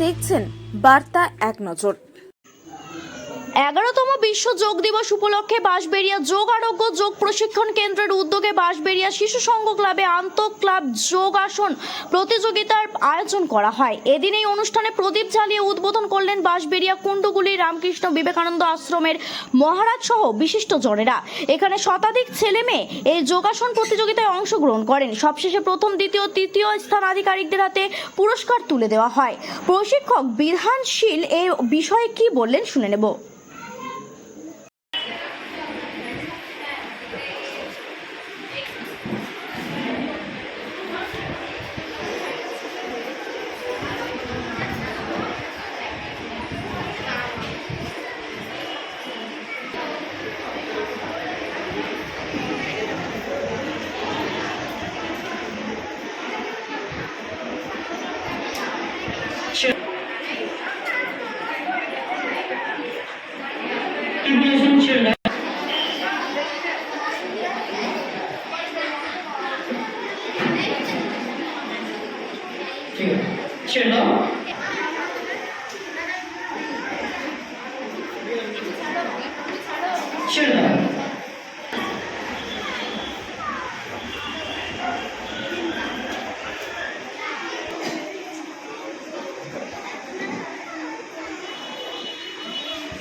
দেখছেন বার্তা এক নজর। 11তম বিশ্ব যোগ দিবস উপলক্ষে বাঁশবেড়িয়া যোগ আরোগ্য যোগ প্রশিক্ষণ কেন্দ্রের উদ্যোগে বাঁশবেড়িয়া শিশু সংঘ ক্লাবে আন্তঃ ক্লাব যোগাসন প্রতিযোগিতার আয়োজন করা হয়। এদিন এই অনুষ্ঠানে প্রদীপ জ্বালিয়ে উদ্বোধন করলেন বাঁশবেড়িয়া কুণ্ডুগুলি রামকৃষ্ণ বিবেকানন্দ আশ্রমের মহারাজ সহ বিশিষ্ট জনেরা। এখানে শতাধিক ছেলে মেয়ে এই যোগাসন প্রতিযোগিতায় অংশগ্রহণ করেন। সবশেষে প্রথম, দ্বিতীয়, তৃতীয় স্থান আধিকারিকদের হাতে পুরস্কার তুলে দেওয়া হয়। প্রশিক্ষক বিধানশীল এই বিষয়ে কি বললেন শুনে নেব।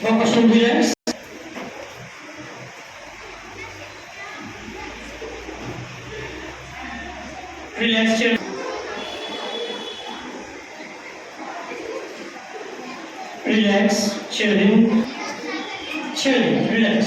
Focus on relax. Relax, chill. Relax, chilling, relax.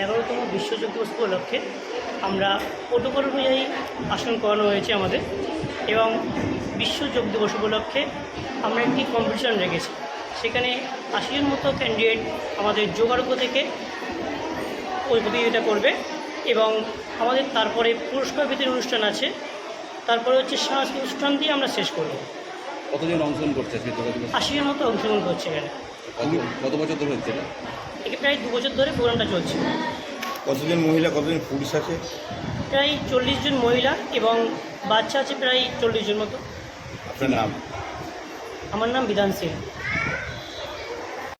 এগারোতম বিশ্ব যোগ দিবস উপলক্ষে আমরা প্রোটোকল অনুযায়ী আসন করানো হয়েছে আমাদের, এবং বিশ্ব যোগ দিবস উপলক্ষে আমরা একটি কম্পিটিশন রেখেছি। সেখানে 80 জন মতো ক্যান্ডিডেট আমাদের যোগ আরোগ্য থেকে ওই প্রতিযোগিতা করবে, এবং আমাদের তারপরে পুরস্কার বিতরণ অনুষ্ঠান আছে। তারপরে হচ্ছে সাংস্কৃতিক অনুষ্ঠান দিয়ে আমরা শেষ করব। কতজন অংশগ্রহণ করছে? 80 জন মতো অংশগ্রহণ করছে এখানে। কত বছর ধরে হচ্ছে? একে প্রায় 2 বছর ধরে প্রোগ্রামটা চলছে। কতজন মহিলা, কতজন পুরুষ আছে? প্রায় 40 জন মহিলা এবং বাচ্চা আছে প্রায় 40 জন মতো। আপনার নাম? আমার নাম বিধানশীল।